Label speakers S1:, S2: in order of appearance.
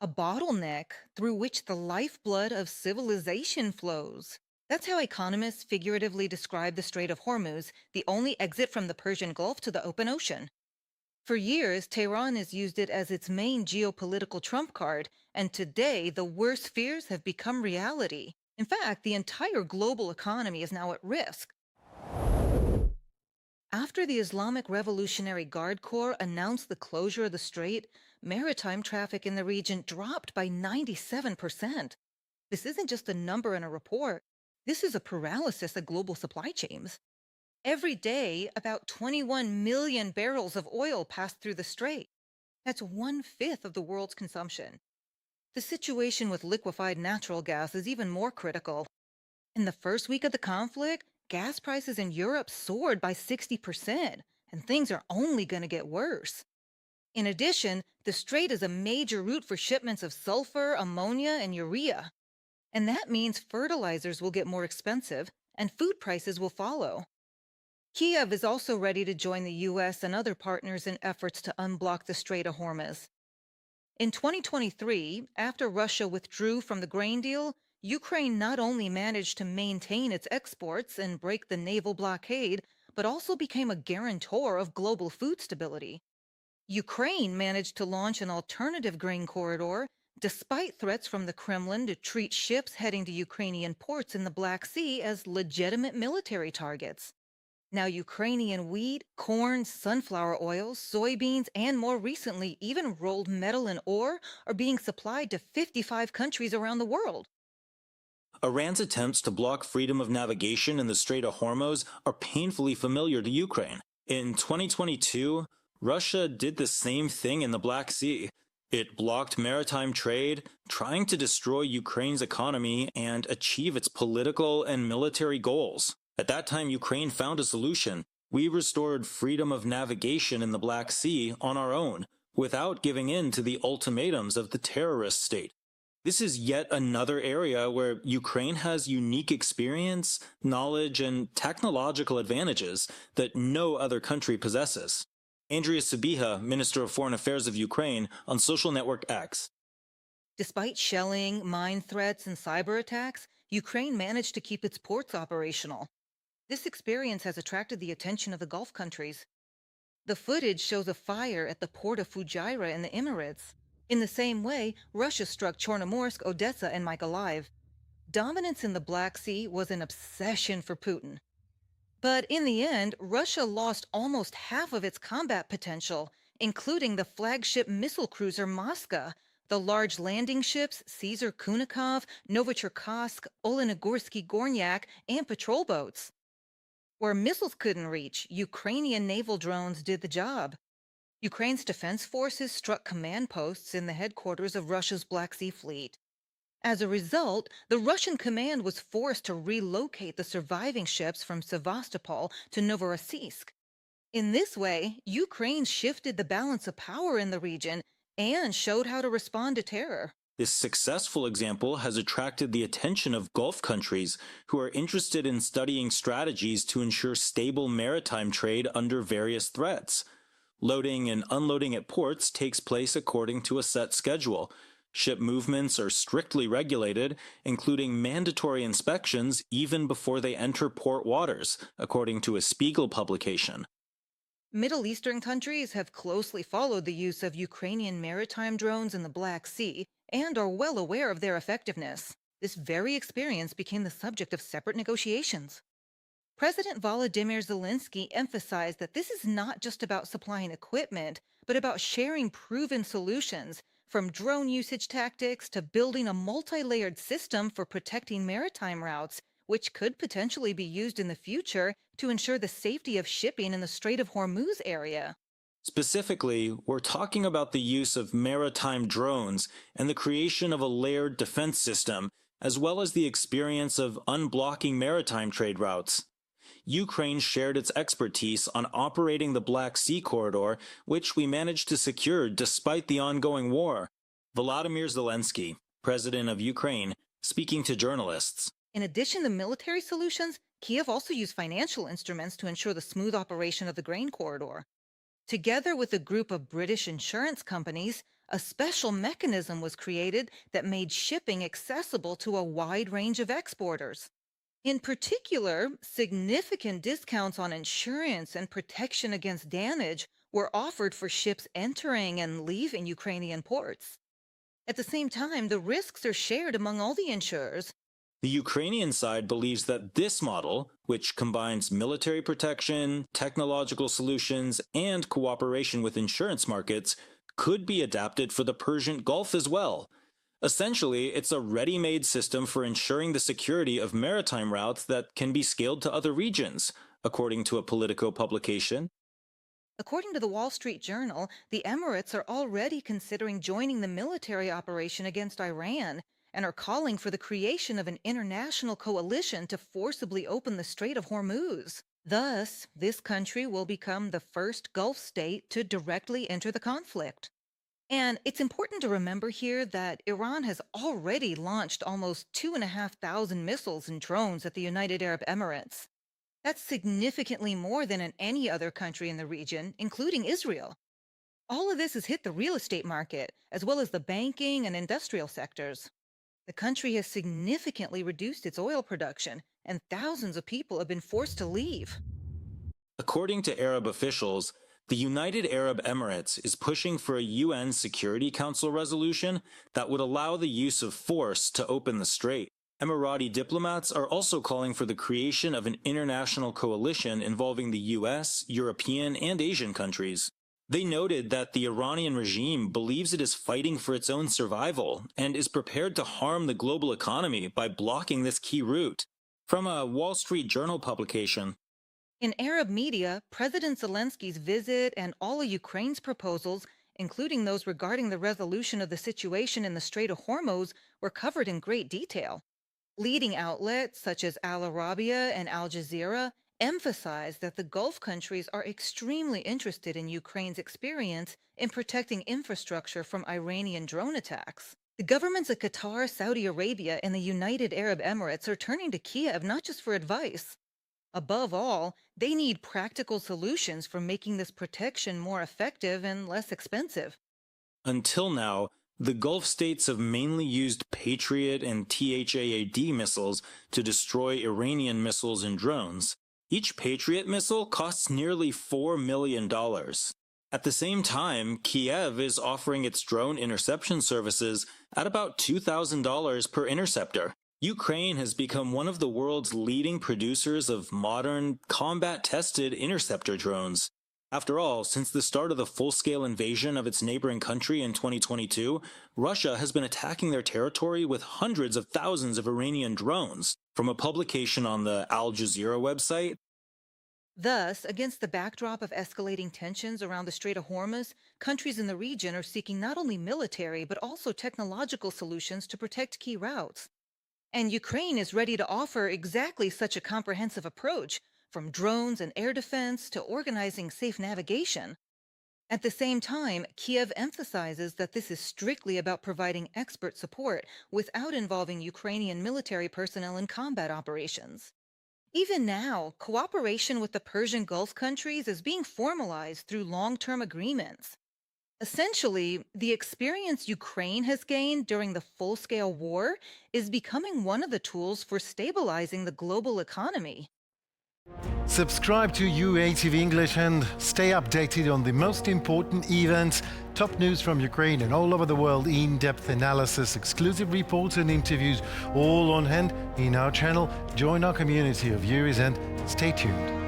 S1: A bottleneck through which the lifeblood of civilization flows. That's how economists figuratively describe the Strait of Hormuz, the only exit from the Persian Gulf to the open ocean. For years, Tehran has used it as its main geopolitical trump card, and today the worst fears have become reality. In fact, the entire global economy is now at risk. After the Islamic Revolutionary Guard Corps announced the closure of the strait, maritime traffic in the region dropped by 97%. This isn't just a number in a report. This is a paralysis of global supply chains. Every day, about 21 million barrels of oil pass through the strait. That's one fifth of the world's consumption. The situation with liquefied natural gas is even more critical. In the first week of the conflict, gas prices in Europe soared by 60%, and things are only going to get worse. In addition, the strait is a major route for shipments of sulfur, ammonia, and urea. And that means fertilizers will get more expensive and food prices will follow. Kyiv is also ready to join the US and other partners in efforts to unblock the Strait of Hormuz. In 2023, after Russia withdrew from the grain deal, Ukraine not only managed to maintain its exports and break the naval blockade, but also became a guarantor of global food stability. Ukraine managed to launch an alternative grain corridor despite threats from the Kremlin to treat ships heading to Ukrainian ports in the Black Sea as legitimate military targets. Now, Ukrainian wheat, corn, sunflower oil, soybeans, and more recently, even rolled metal and ore are being supplied to 55 countries around the world.
S2: Iran's attempts to block freedom of navigation in the Strait of Hormuz are painfully familiar to Ukraine. In 2022, Russia did the same thing in the Black Sea. It blocked maritime trade, trying to destroy Ukraine's economy and achieve its political and military goals. At that time, Ukraine found a solution. We restored freedom of navigation in the Black Sea on our own, without giving in to the ultimatums of the terrorist state. This is yet another area where Ukraine has unique experience, knowledge, and technological advantages that no other country possesses. Andrea Sabiha, Minister of Foreign Affairs of Ukraine, on social network X.
S1: Despite shelling, mine threats, and cyber attacks, Ukraine managed to keep its ports operational. This experience has attracted the attention of the Gulf countries. The footage shows a fire at the port of Fujairah in the Emirates. In the same way, Russia struck Chornomorsk, Odessa, and Mykolaiv. Dominance in the Black Sea was an obsession for Putin. But in the end, Russia lost almost half of its combat potential, including the flagship missile cruiser Moskva, the large landing ships Caesar Kunikov, Novocherkassk, Olenogorsky Gornyak, and patrol boats. Where missiles couldn't reach, Ukrainian naval drones did the job. Ukraine's defense forces struck command posts in the headquarters of Russia's Black Sea Fleet. As a result, the Russian command was forced to relocate the surviving ships from Sevastopol to Novorossiysk. In this way, Ukraine shifted the balance of power in the region and showed how to respond to terror.
S2: This successful example has attracted the attention of Gulf countries who are interested in studying strategies to ensure stable maritime trade under various threats. Loading and unloading at ports takes place according to a set schedule. Ship movements are strictly regulated, including mandatory inspections even before they enter port waters, according to a Spiegel publication.
S1: Middle Eastern countries have closely followed the use of Ukrainian maritime drones in the Black Sea and are well aware of their effectiveness. This very experience became the subject of separate negotiations. President Volodymyr Zelensky emphasized that this is not just about supplying equipment, but about sharing proven solutions, from drone usage tactics to building a multi-layered system for protecting maritime routes, which could potentially be used in the future to ensure the safety of shipping in the Strait of Hormuz area.
S2: Specifically, we're talking about the use of maritime drones and the creation of a layered defense system, as well as the experience of unblocking maritime trade routes. Ukraine shared its expertise on operating the Black Sea corridor, which we managed to secure despite the ongoing war. Volodymyr Zelensky, president of Ukraine, speaking to journalists.
S1: In addition to military solutions, Kiev also used financial instruments to ensure the smooth operation of the grain corridor. Together with a group of British insurance companies, a special mechanism was created that made shipping accessible to a wide range of exporters. In particular, significant discounts on insurance and protection against damage were offered for ships entering and leaving Ukrainian ports. At the same time, the risks are shared among all the insurers.
S2: The Ukrainian side believes that this model, which combines military protection, technological solutions, and cooperation with insurance markets, could be adapted for the Persian Gulf as well. Essentially, it's a ready-made system for ensuring the security of maritime routes that can be scaled to other regions, according to a Politico publication.
S1: According to the Wall Street Journal, the Emirates are already considering joining the military operation against Iran and are calling for the creation of an international coalition to forcibly open the Strait of Hormuz. Thus, this country will become the first Gulf state to directly enter the conflict. And it's important to remember here that Iran has already launched almost 2,500 missiles and drones at the United Arab Emirates. That's significantly more than in any other country in the region, including Israel. All of this has hit the real estate market, as well as the banking and industrial sectors. The country has significantly reduced its oil production, and thousands of people have been forced to leave.
S2: According to Arab officials, the United Arab Emirates is pushing for a UN Security Council resolution that would allow the use of force to open the strait. Emirati diplomats are also calling for the creation of an international coalition involving the US, European, and Asian countries. They noted that the Iranian regime believes it is fighting for its own survival and is prepared to harm the global economy by blocking this key route. From a Wall Street Journal publication,
S1: In Arab media, President Zelensky's visit and all of Ukraine's proposals, including those regarding the resolution of the situation in the Strait of Hormuz, were covered in great detail. Leading outlets such as Al Arabiya and Al Jazeera emphasize that the Gulf countries are extremely interested in Ukraine's experience in protecting infrastructure from Iranian drone attacks. The governments of Qatar, Saudi Arabia, and the United Arab Emirates are turning to Kyiv not just for advice. Above all, they need practical solutions for making this protection more effective and less expensive.
S2: until now, the Gulf states have mainly used Patriot and THAAD missiles to destroy Iranian missiles and drones. Each Patriot missile costs nearly $4 million. At the same time, Kyiv is offering its drone interception services at about $2,000 per interceptor. Ukraine has become one of the world's leading producers of modern, combat-tested interceptor drones. After all, since the start of the full-scale invasion of its neighboring country in 2022, Russia has been attacking their territory with hundreds of thousands of Iranian drones. From a publication on the Al Jazeera website,
S1: Thus, against the backdrop of escalating tensions around the Strait of Hormuz, countries in the region are seeking not only military but also technological solutions to protect key routes. And Ukraine is ready to offer exactly such a comprehensive approach, from drones and air defense to organizing safe navigation. At the same time, Kiev emphasizes that this is strictly about providing expert support without involving Ukrainian military personnel in combat operations. Even now, cooperation with the Persian Gulf countries is being formalized through long-term agreements. Essentially, the experience Ukraine has gained during the full-scale war is becoming one of the tools for stabilizing the global economy.
S3: Subscribe to UATV English and stay updated on the most important events, top news from Ukraine and all over the world, in-depth analysis, exclusive reports and interviews, all on hand in our channel. Join our community of viewers and stay tuned.